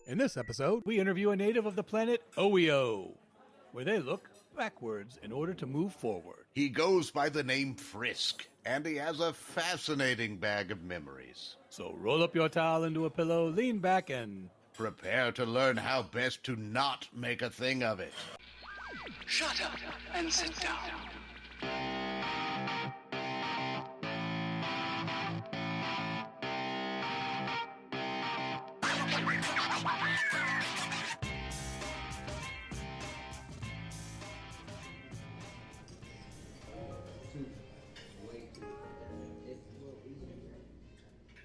In this episode, we interview a native of the planet Ohweeoh, where they look backwards in order to move forward. He goes by the name Frisk, and he has a fascinating bag of memories. So roll up your towel into a pillow, lean back, and prepare to learn how best to not make a thing of it. Shut up and sit down.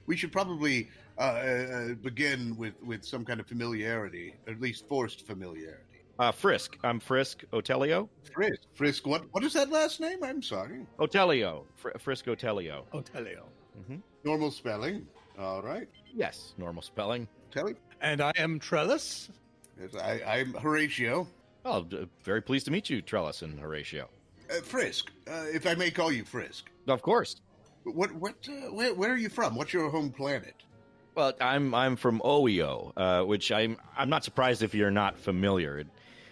We should probably begin with some kind of familiarity, at least forced familiarity. Frisk. I'm Frisk Otelio. Frisk. What is that last name? I'm sorry. Otelio. Frisk Otelio. Otelio. Mm-hmm. Normal spelling. All right. Yes, normal spelling. Telly. And I am Trellis. Yes, I'm Horatio. Oh, very pleased to meet you, Trellis and Horatio. Frisk, if I may call you Frisk. Of course. Where are you from? What's your home planet? Well, I'm from Ohweeoh, which I'm not surprised if you're not familiar.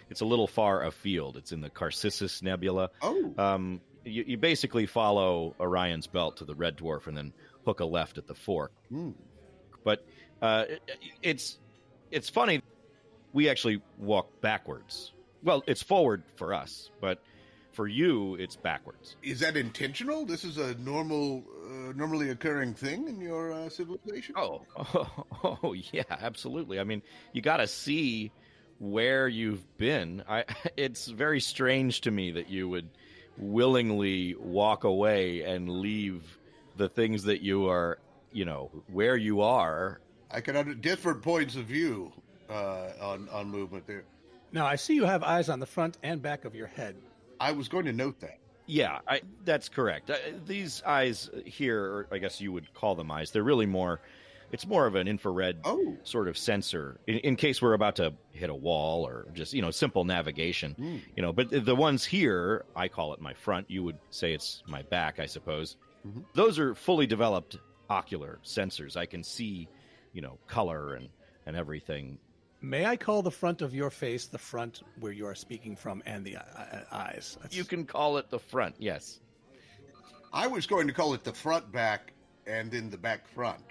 It's a little far afield. It's in the Narcissus Nebula. Oh. You basically follow Orion's belt to the red dwarf and then hook a left at the fork. Mm. But it's funny. We actually walk backwards. Well, it's forward for us, but for you, it's backwards. Is that intentional? This is a normally occurring thing in your civilization? Oh, yeah, absolutely. I mean, you got to see where you've been. It's very strange to me that you would willingly walk away and leave the things that you are, where you are. I can under different points of view on movement there. Now, I see you have eyes on the front and back of your head. I was going to note that. Yeah, that's correct. These eyes here, or I guess you would call them eyes, they're really it's more of an infrared sort of sensor in case we're about to hit a wall or just, simple navigation, but the ones here, I call it my front. You would say it's my back, I suppose. Mm-hmm. Those are fully developed ocular sensors. I can see, color and everything. May I call the front of your face the front where you are speaking from and the eyes? You can call it the front, yes. I was going to call it the front back and then the back front.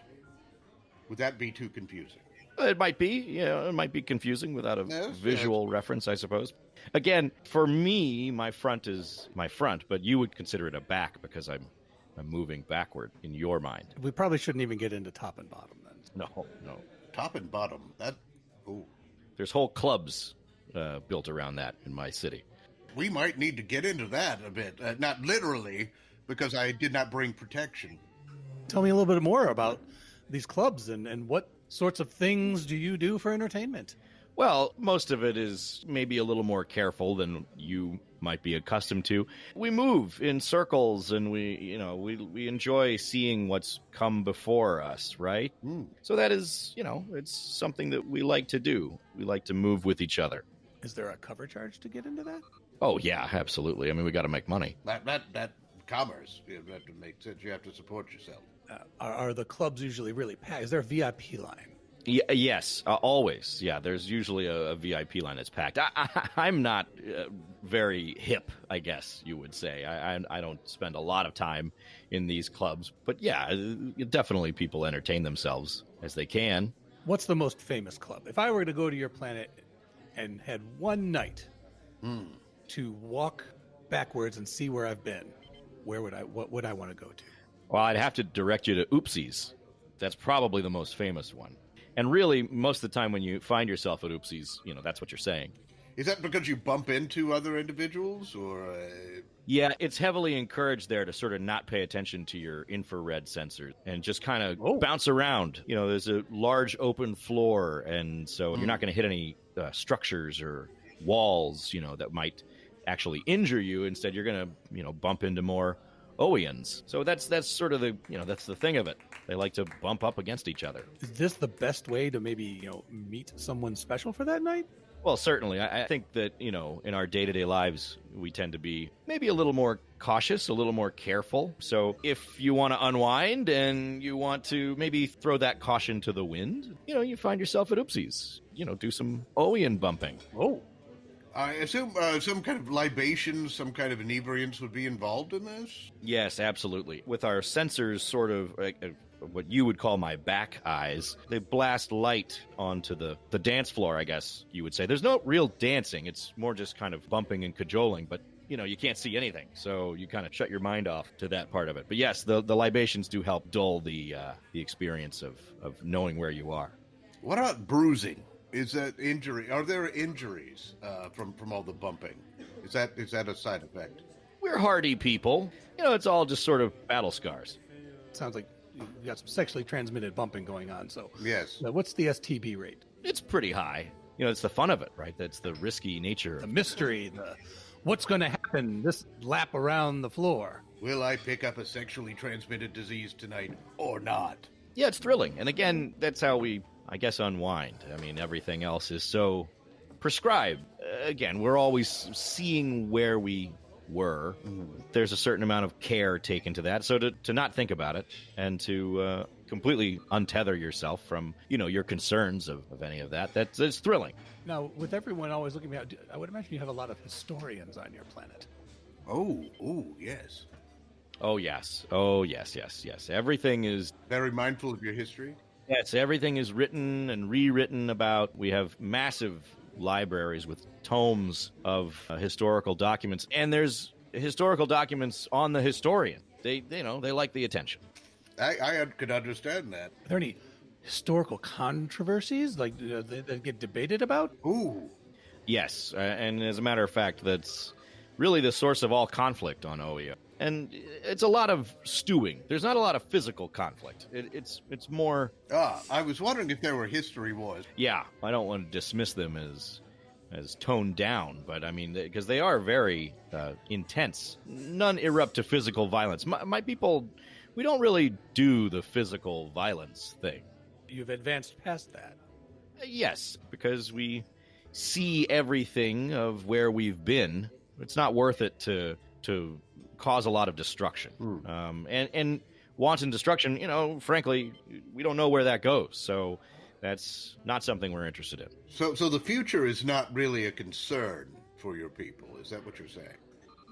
Would that be too confusing? It might be. It might be confusing without a visual reference, I suppose. Again, for me, my front is my front, but you would consider it a back because I'm moving backward in your mind. We probably shouldn't even get into top and bottom then. No. Top and bottom. Ooh. There's whole clubs built around that in my city. We might need to get into that a bit. Not literally, because I did not bring protection. Tell me a little bit more about these clubs and what sorts of things do you do for entertainment? Well, most of it is maybe a little more careful than you might be accustomed to. We move in circles and we enjoy seeing what's come before us, right? Mm. So that is, it's something that we like to do. We like to move with each other. Is there a cover charge to get into that? Oh, yeah, absolutely. I mean, we got to make money. That commerce, you have to make sense. You have to support yourself. Are the clubs usually really packed? Is there a VIP line? Yes, always. Yeah, there's usually a VIP line that's packed. I'm not very hip, I guess you would say. I don't spend a lot of time in these clubs. But yeah, definitely people entertain themselves as they can. What's the most famous club? If I were to go to your planet and had one night to walk backwards and see where I've been, what would I want to go to? Well, I'd have to direct you to Oopsies. That's probably the most famous one. And really, most of the time when you find yourself at Oopsies, that's what you're saying. Is that because you bump into other individuals, or...? Yeah, it's heavily encouraged there to sort of not pay attention to your infrared sensors and just kind of bounce around. There's a large open floor, and so you're not going to hit any structures or walls, that might actually injure you. Instead, you're going to, bump into more Ohweeans. So that's sort of that's the thing of it. They like to bump up against each other. Is this the best way to maybe, meet someone special for that night? Well, certainly. I think that, in our day-to-day lives, we tend to be maybe a little more cautious, a little more careful. So if you want to unwind and you want to maybe throw that caution to the wind, you find yourself at Oopsies. Do some Ohweeoh bumping. Oh. I assume some kind of libations, some kind of inebriants would be involved in this? Yes, absolutely. With our sensors sort of what you would call my back eyes, they blast light onto the dance floor, I guess you would say. There's no real dancing. It's more just kind of bumping and cajoling, but you can't see anything, so you kind of shut your mind off to that part of it. But yes, the libations do help dull the experience of knowing where you are. What about bruising? Is that injury? Are there injuries from all the bumping? Is that a side effect? We're hardy people. It's all just sort of battle scars. Sounds like you got some sexually transmitted bumping going on. So yes. What's the STB rate? It's pretty high. It's the fun of it, right? That's the risky nature. The mystery, what's going to happen this lap around the floor. Will I pick up a sexually transmitted disease tonight or not? Yeah, it's thrilling. And again, that's how we, I guess, unwind. I mean, everything else is so prescribed. Again, we're always seeing where we were. There's a certain amount of care taken to that. So to not think about it and to completely untether yourself from, your concerns of any of that, it's thrilling. Now, with everyone always looking at, I would imagine you have a lot of historians on your planet. Oh, yes. Oh, yes. Oh, yes. Everything is... Very mindful of your history? Yes, everything is written and rewritten about. We have massive libraries with tomes of historical documents, and there's historical documents on the historian. They like the attention. I could understand that. Are there any historical controversies that get debated about? Ooh. Yes, and as a matter of fact, that's really the source of all conflict on Ohweeoh. And it's a lot of stewing. There's not a lot of physical conflict. It's more... I was wondering if there were history wars. Yeah, I don't want to dismiss them as toned down, but I mean, because they are very intense. None erupt to physical violence. My people, we don't really do the physical violence thing. You've advanced past that. Yes, because we see everything of where we've been. It's not worth it to cause a lot of destruction. And wanton destruction, frankly, we don't know where that goes. So that's not something we're interested in. So the future is not really a concern for your people. Is that what you're saying?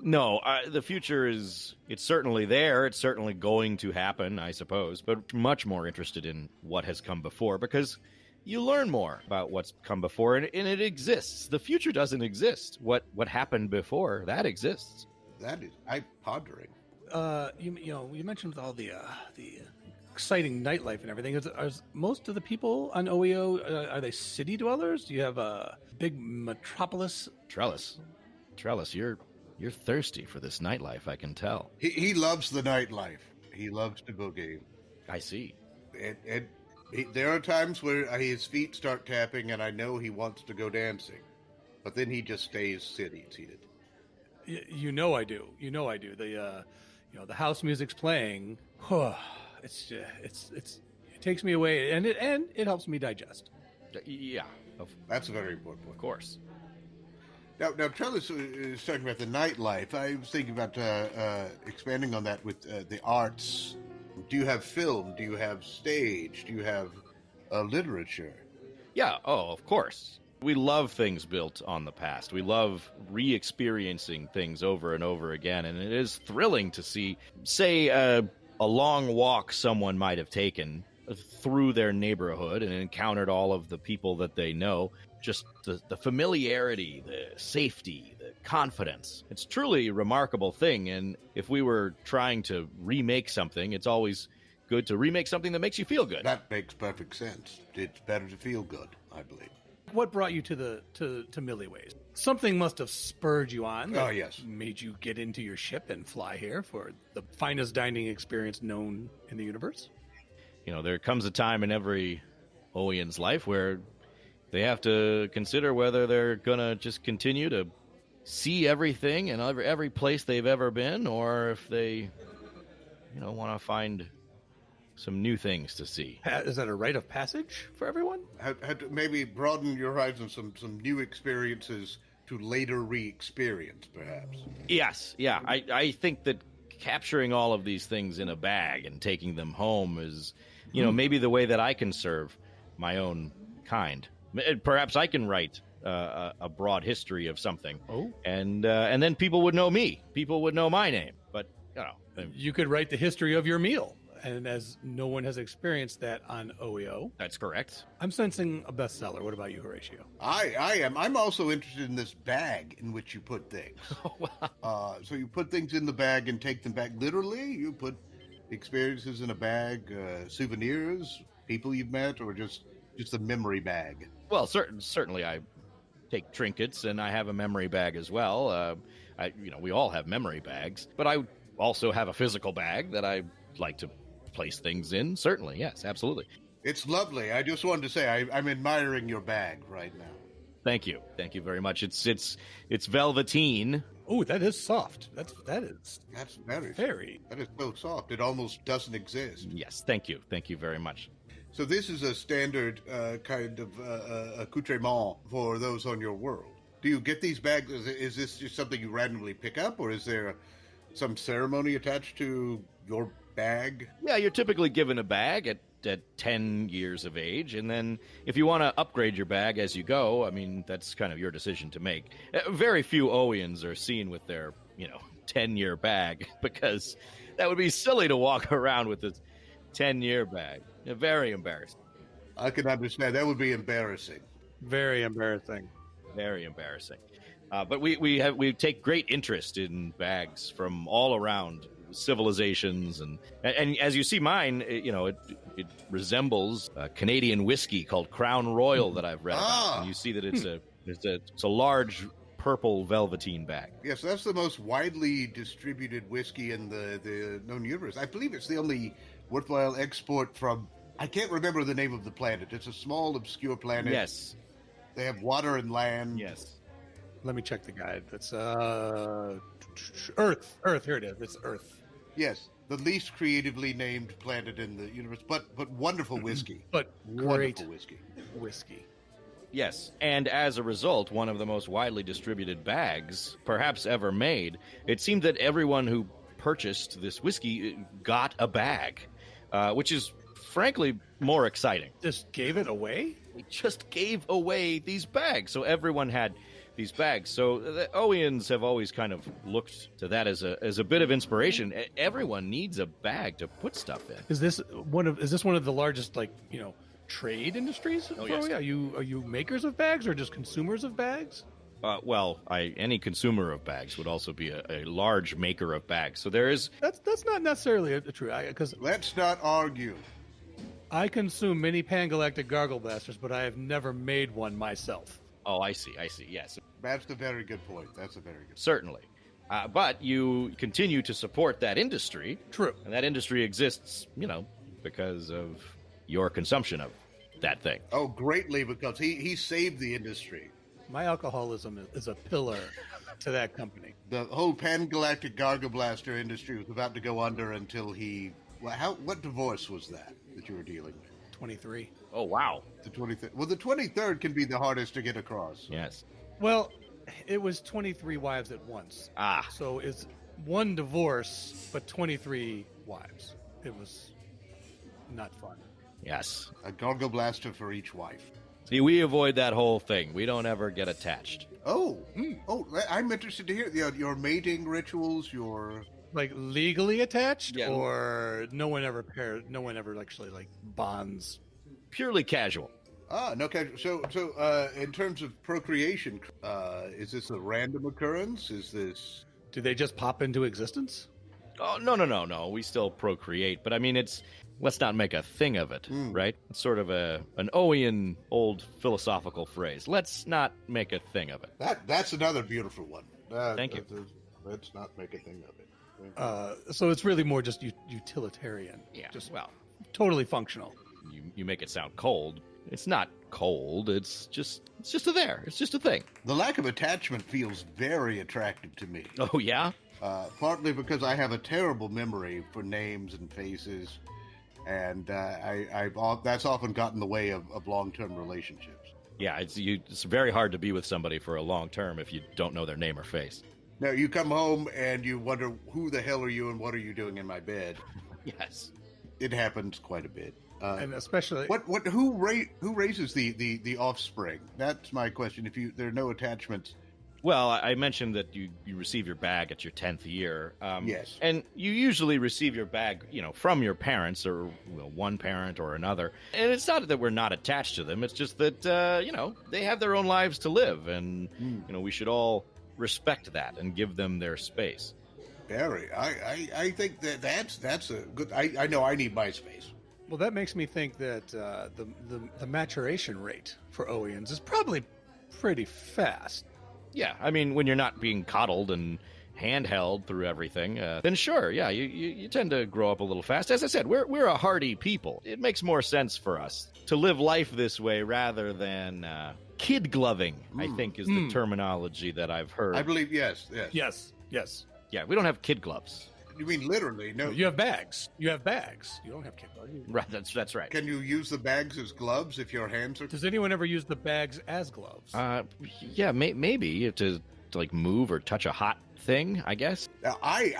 No, the future it's certainly there. It's certainly going to happen, I suppose, but much more interested in what has come before, because you learn more about what's come before, and it exists. The future doesn't exist. What happened before, that exists. That is, I'm pondering. You mentioned all the exciting nightlife and everything. Are most of the people on Ohweeoh, are they city dwellers? Do you have a big metropolis? Trellis, you're thirsty for this nightlife, I can tell. He loves the nightlife. He loves to boogie. I see. And there are times where his feet start tapping, and I know he wants to go dancing, but then he just stays seated. You know I do. The house music's playing. It takes me away, and it helps me digest. Yeah, that's a very important point. Of course. Now, Trellis is talking about the nightlife. I was thinking about expanding on that with the arts. Do you have film? Do you have stage? Do you have literature? Yeah. Oh, of course. We love things built on the past. We love re-experiencing things over and over again, and it is thrilling to see, say, a long walk someone might have taken through their neighborhood and encountered all of the people that they know. Just the familiarity, the safety, the confidence. It's truly a remarkable thing, and if we were trying to remake something, it's always good to remake something that makes you feel good. That makes perfect sense. It's better to feel good, I believe. What brought you to Millyways? Something must have spurred you on. Oh, yes. Made you get into your ship and fly here for the finest dining experience known in the universe? There comes a time in every Ohweeon's life where they have to consider whether they're going to just continue to see everything and every place they've ever been, or if they, want to find some new things to see. Is that a rite of passage for everyone? Had to maybe broaden your horizons, some new experiences to later re-experience, perhaps. Yes, yeah. I think that capturing all of these things in a bag and taking them home is, maybe the way that I can serve my own kind. Perhaps I can write a broad history of something, and then people would know me. People would know my name. But you could write the history of your meal, and as no one has experienced that on Ohweeoh. That's correct. I'm sensing a bestseller. What about you, Horatio? I am. I'm also interested in this bag in which you put things. So you put things in the bag and take them back. Literally, you put experiences in a bag, souvenirs, people you've met, or just a memory bag. Well, certainly I take trinkets, and I have a memory bag as well. We all have memory bags, but I also have a physical bag that I like to place things in. Certainly, yes, absolutely. It's lovely. I just wanted to say I'm admiring your bag right now. Thank you very much. It's velveteen. Oh, that is soft. That's very. That is so soft. It almost doesn't exist. Yes, thank you very much. So this is a standard kind of accoutrement for those on your world. Do you get these bags? Is this just something you randomly pick up, or is there some ceremony attached to your bag? Yeah, you're typically given a bag at 10 years of age, and then if you want to upgrade your bag as you go, I mean, that's kind of your decision to make. Very few Ohweeans are seen with their, 10-year bag, because that would be silly to walk around with this 10-year bag. Very embarrassing. I can understand. That would be embarrassing. Very embarrassing. Very embarrassing. But we take great interest in bags from all around civilizations, and as you see mine, it resembles a Canadian whiskey called Crown Royal that I've read about. And you see that it's a large purple velveteen bag. Yes, that's the most widely distributed whiskey in the known universe. I believe it's the only worthwhile export from, I can't remember the name of the planet. It's a small, obscure planet. Yes. They have water and land. Yes. Let me check the guide. That's Earth. Here it is. It's Earth. Yes, the least creatively named planet in the universe, but wonderful whiskey. But wonderful whiskey. Yes, and as a result, one of the most widely distributed bags perhaps ever made. It seemed that everyone who purchased this whiskey got a bag, which is frankly more exciting. Just gave it away? We just gave away these bags, so everyone had these bags. So the Ohweeans have always kind of looked to that as a bit of inspiration. Everyone needs a bag to put stuff in. Is this one of the largest, trade industries? Oh, yes. Are you makers of bags or just consumers of bags? Any consumer of bags would also be a large maker of bags. So there is. That's not necessarily a true. Because let's not argue. I consume many Pangalactic Gargle Blasters, but I have never made one myself. Oh, I see. Yes. That's a very good point. Certainly. But you continue to support that industry. True. And that industry exists, because of your consumption of that thing. Oh, greatly, because he saved the industry. My alcoholism is a pillar to that company. The whole Pangalactic Gargle Blaster industry was about to go under until he... What divorce was that you were dealing with? 23. Oh, wow. The 23rd. Well, the 23rd can be the hardest to get across. Yes. Well, it was 23 wives at once. So it's one divorce, but 23 wives. It was not fun. Yes. A Gargle Blaster for each wife. See, we avoid that whole thing. We don't ever get attached. Oh, I'm interested to hear your mating rituals, your... legally attached, yeah. Or no one ever actually bonds. Purely casual. No casual. So in terms of procreation, is this a random occurrence? Is this? Do they just pop into existence? Oh, no. We still procreate, but I mean, let's not make a thing of it, right? It's sort of an Ohweean old philosophical phrase. Let's not make a thing of it. That's another beautiful one. Thank you. Let's not make a thing of it. So it's really more just utilitarian. Yeah. Just totally functional. You make it sound cold. It's not cold. It's just there. It's just a thing. The lack of attachment feels very attractive to me. Oh yeah. Partly because I have a terrible memory for names and faces, and that's often gotten in the way of long-term relationships. Yeah, it's very hard to be with somebody for a long term if you don't know their name or face. Now, you come home and you wonder, who the hell are you and what are you doing in my bed? Yes. It happens quite a bit. And especially... Who raises the offspring? That's my question. If there are no attachments... Well, I mentioned that you receive your bag at your 10th year. Yes. And you usually receive your bag, from your parents or one parent or another. And it's not that we're not attached to them. It's just that, they have their own lives to live. And, we should all respect that and give them their space. Very. I think that's a good... I know I need my space. Well, that makes me think that the maturation rate for Ohweeans is probably pretty fast. Yeah, I mean, when you're not being coddled and handheld through everything, then sure, yeah, you tend to grow up a little fast. As I said, we're a hardy people. It makes more sense for us to live life this way rather than kid gloving, I think is the terminology that I've heard. I believe, yes. Yeah, we don't have kid gloves. You mean literally? No. You have bags. You don't have kid gloves. Right, that's right. Can you use the bags as gloves if your hands are... Does anyone ever use the bags as gloves? Yeah, maybe to like move or touch a hot thing, I guess. Now, I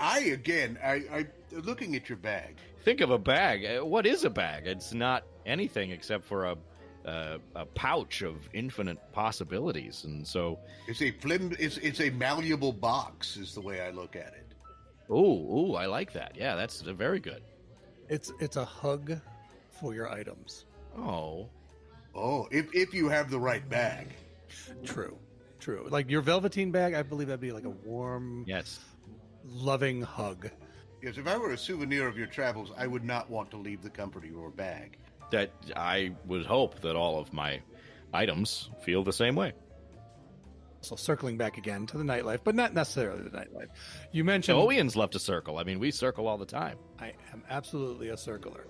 looking at your bag. Think of a bag. What is a bag? It's not anything except for a pouch of infinite possibilities, and so it's a malleable box is the way I look at it. Oh, I like that. Yeah, that's very good. It's a hug for your items. Oh, if you have the right bag. True. Like your velveteen bag, I believe that'd be like a warm, loving hug. Yes, if I were a souvenir of your travels, I would not want to leave the comfort of your bag. That I would hope that all of my items feel the same way. So circling back again to the nightlife, but not necessarily the nightlife. You mentioned... Ohweeans love to circle. I mean, we circle all the time. I am absolutely a circler.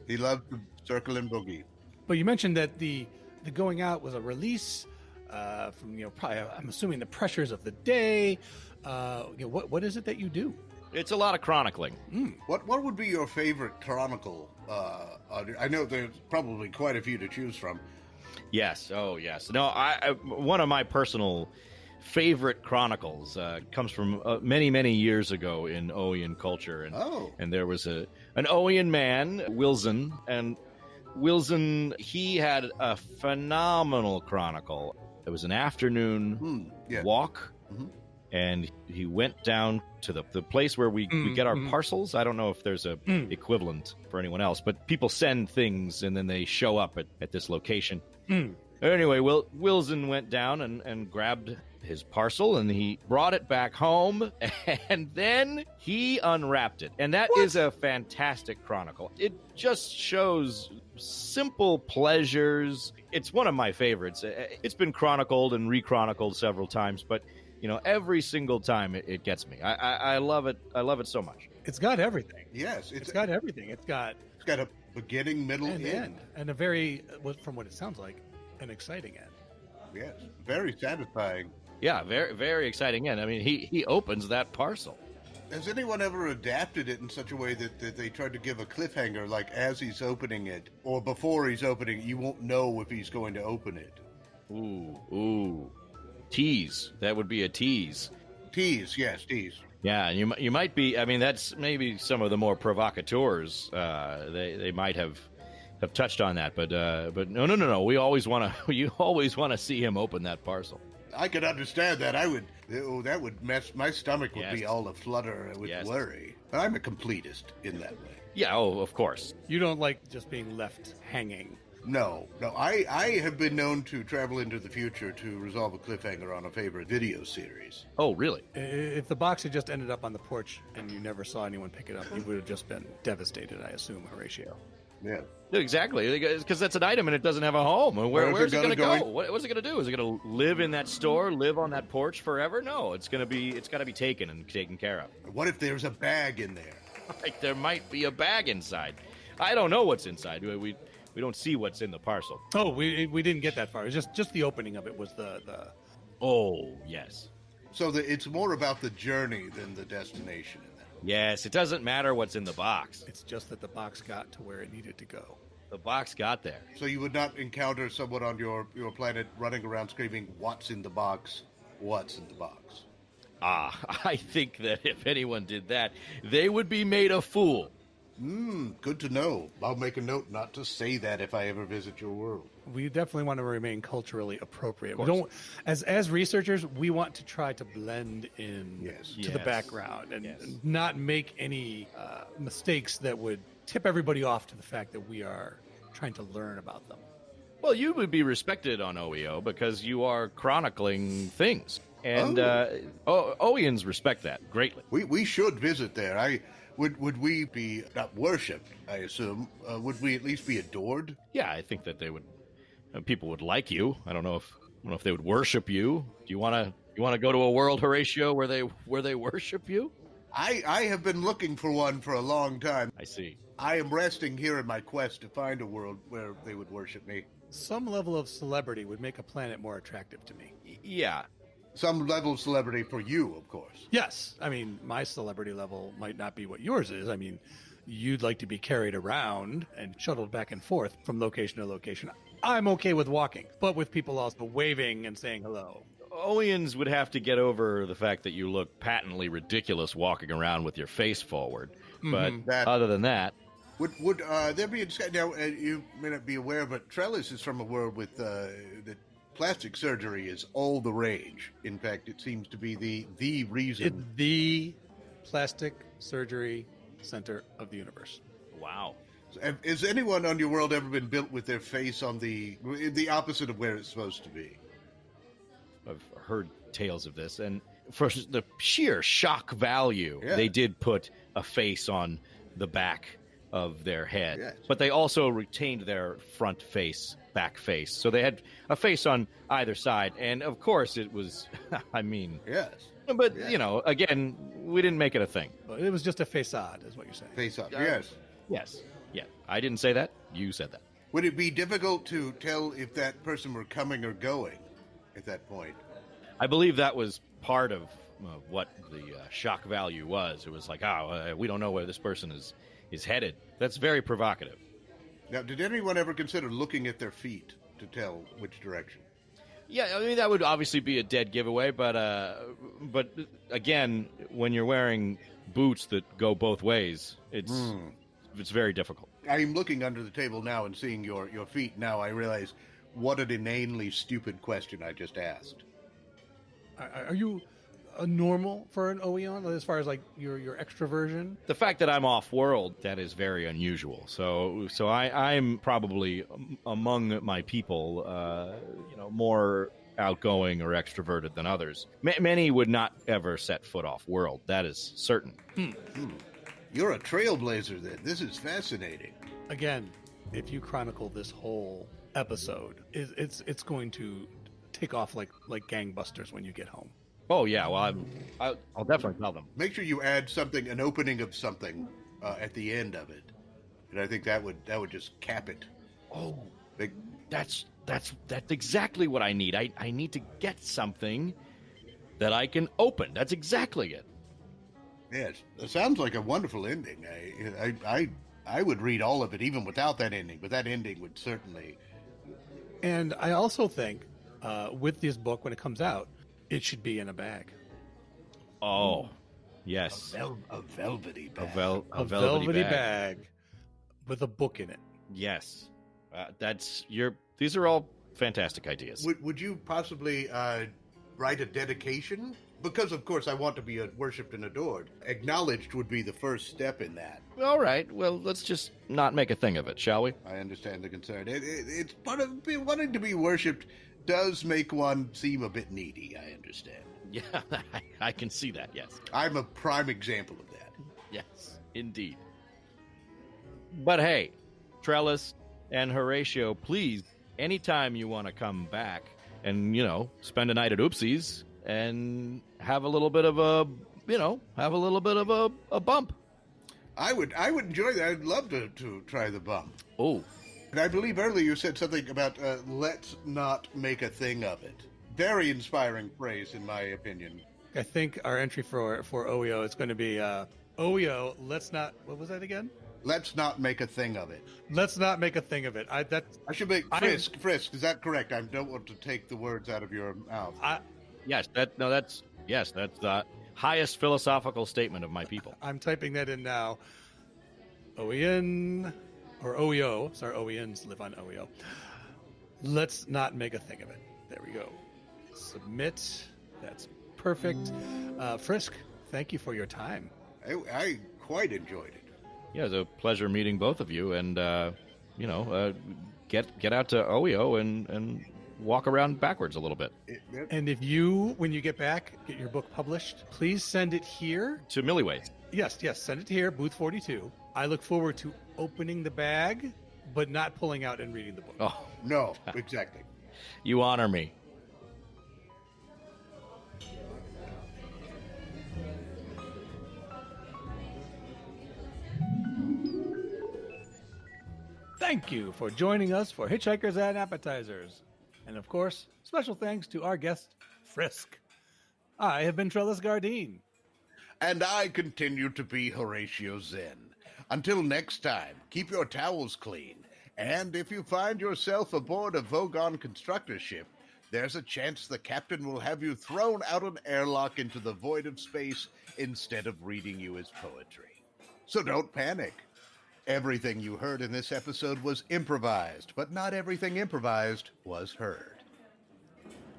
He loves to circle and boogie. But you mentioned that the going out was a release from, probably, I'm assuming, the pressures of the day. What is it that you do? It's a lot of chronicling. What would be your favorite chronicle? I know there's probably quite a few to choose from. Yes. Oh, yes. No, one of my personal favorite chronicles comes from many, many years ago in Ohweean culture. And there was an Ohweean man, Wilson, and Wilson, he had a phenomenal chronicle. It was an afternoon walk, and he went down to the place where we get our parcels. I don't know if there's a equivalent for anyone else, but people send things and then they show up at this location. Anyway, Wilson went down and grabbed his parcel and he brought it back home and then he unwrapped it. And that is a fantastic chronicle. It just shows simple pleasures. It's one of my favorites. It's been chronicled and rechronicled several times, but every single time it gets me. I love it. I love it so much. It's got everything. Yes, it's got everything. It's got a beginning, middle, and end, and a very, from what it sounds like, an exciting end. Yes, very satisfying. Yeah, very, very exciting end. I mean, he opens that parcel. Has anyone ever adapted it in such a way that they tried to give a cliffhanger, like as he's opening it, or before he's opening it, you won't know if he's going to open it? Ooh. Tease. That would be a tease. Tease, yes, tease. Yeah, you might be. I mean, that's maybe some of the more provocateurs. They might have touched on that, but no. We always want to. You always want to see him open that parcel. I could understand that. That would mess. My stomach would be all aflutter with worry. But I'm a completist in that way. Yeah. Oh, of course. You don't like just being left hanging. No. I have been known to travel into the future to resolve a cliffhanger on a favorite video series. Oh, really? If the box had just ended up on the porch and you never saw anyone pick it up, you would have just been devastated, I assume, Horatio. Yeah. Exactly, because that's an item and it doesn't have a home. Where's it going to go? What's it going to do? Is it going to live in that store, live on that porch forever? No, it's got to be taken and taken care of. What if there's a bag in there? Like there might be a bag inside. I don't know what's inside. We don't see what's in the parcel. Oh, we didn't get that far. It was just the opening of it was the... Oh, yes. So it's more about the journey than the destination in that. Yes, it doesn't matter what's in the box. It's just that the box got to where it needed to go. The box got there. So you would not encounter someone on your planet running around screaming, "What's in the box? What's in the box?" I think that if anyone did that, they would be made a fool. Good to know. I'll make a note not to say that if I ever visit your world. We definitely want to remain culturally appropriate. We don't, as researchers, we want to try to blend in to the background and not make any mistakes that would tip everybody off to the fact that we are trying to learn about them. Well, you would be respected on Ohweeoh because you are chronicling things. And Ohweeans respect that greatly. We should visit there. Would we be not worshipped, I assume? Would we at least be adored? Yeah, I think that they would. People would like you. I don't know if they would worship you. Do you want to go to a world, Horatio, where they worship you? I have been looking for one for a long time. I see. I am resting here in my quest to find a world where they would worship me. Some level of celebrity would make a planet more attractive to me. Yeah. Some level of celebrity for you, of course. Yes. I mean, my celebrity level might not be what yours is. I mean, you'd like to be carried around and shuttled back and forth from location to location. I'm okay with walking, but with people also waving and saying hello. Ohweeans would have to get over the fact that you look patently ridiculous walking around with your face forward. But other than that... Would there be... Now, you may not be aware, but Trellis is from a world with... that plastic surgery is all the rage. In fact, it seems to be the reason... It's the plastic surgery center of the universe. Wow. Has anyone on your world ever been built with their face on the opposite of where it's supposed to be? I've heard tales of this, and for the sheer shock value, they did put a face on the back of their head. Yes. But they also retained their front face, back face. So they had a face on either side, and of course it was, I mean... Yes. But, you know, again, we didn't make it a thing. But it was just a facade, is what you're saying. Face-off, yes. Yes. Yeah. I didn't say that. You said that. Would it be difficult to tell if that person were coming or going at that point? I believe that was part of what the shock value was. It was like, we don't know where this person is headed. That's very provocative. Now, did anyone ever consider looking at their feet to tell which direction? Yeah, I mean, that would obviously be a dead giveaway, but again, when you're wearing boots that go both ways, it's very difficult. I'm looking under the table now and seeing your feet. Now I realize what an inanely stupid question I just asked. Are you a normal for an Ohweeon as far as like your extroversion? The fact that I'm off-world, that is very unusual. So I'm probably among my people, more outgoing or extroverted than others. Many would not ever set foot off-world. That is certain. You're a trailblazer then. This is fascinating. Again, if you chronicle this whole episode, it's going to take off like gangbusters when you get home. Oh yeah, well I'll definitely tell them. Make sure you add something, an opening of something at the end of it, and I think that would just cap it. Oh, that's exactly what I need. I need to get something that I can open. That's exactly it. Yes, it sounds like a wonderful ending. I would read all of it even without that ending, but that ending would certainly. And I also think with this book, when it comes out, it should be in a bag. Oh, yes. A velvety bag. A velvety bag with a book in it. Yes. These are all fantastic ideas. Would you possibly write a dedication? Because, of course, I want to be worshipped and adored. Acknowledged would be the first step in that. All right. Well, let's just not make a thing of it, shall we? I understand the concern. It's part of wanting to be worshipped does make one seem a bit needy, I understand. Yeah, I can see that, yes. I'm a prime example of that. Yes, indeed. But hey, Trellis and Horatio, please, anytime you want to come back and, spend a night at Oopsies and have a little bit of a bump. I would enjoy that. I'd love to try the bump. Oh. And I believe earlier you said something about let's not make a thing of it. Very inspiring phrase, in my opinion. I think our entry for Ohweeoh is going to be Ohweeoh, let's not... What was that again? Let's not make a thing of it. Let's not make a thing of it. I should make Frisk. Is that correct? I don't want to take the words out of your mouth. That's the highest philosophical statement of my people. I'm typing that in now. OEN or OEO. Sorry, OENs live on OEO. Let's not make a thing of it. There we go. Submit. That's perfect. Frisk, thank you for your time. I quite enjoyed it. Yeah, it was a pleasure meeting both of you, and get out to Ohweeoh and walk around backwards a little bit. And if when you get back, get your book published, please send it here to Millyways. Yes, send it here, booth 42. I look forward to opening the bag, but not pulling out and reading the book. Oh no, exactly. You honor me. Thank you for joining us for Hitchhikers and Appetizers. And of course, special thanks to our guest, Frisk. I have been Trellis Gardeen. And I continue to be Horatio Zinn. Until next time, keep your towels clean. And if you find yourself aboard a Gorgone constructor ship, there's a chance the captain will have you thrown out an airlock into the void of space instead of reading you his poetry. So don't panic. Everything you heard in this episode was improvised, but not everything improvised was heard.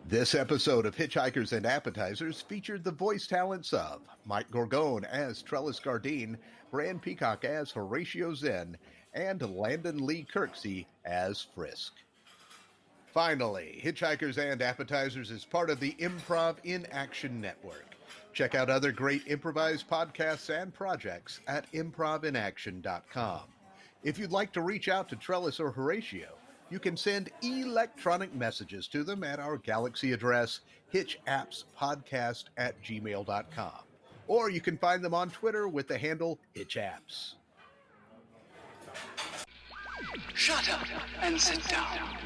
This episode of Hitchhikers and Appetizers featured the voice talents of Mike Gorgone as Trellis Gardeen, Bran Peacock as Horatio Zinn, and Landon Lee Kirksey as Frisk. Finally, Hitchhikers and Appetizers is part of the Improv in Action Network. Check out other great improvised podcasts and projects at improvinaction.com. If you'd like to reach out to Trellis or Horatio, you can send electronic messages to them at our Galaxy address, hitchappspodcast@gmail.com. Or you can find them on Twitter with the handle hitchapps. Shut up and sit down.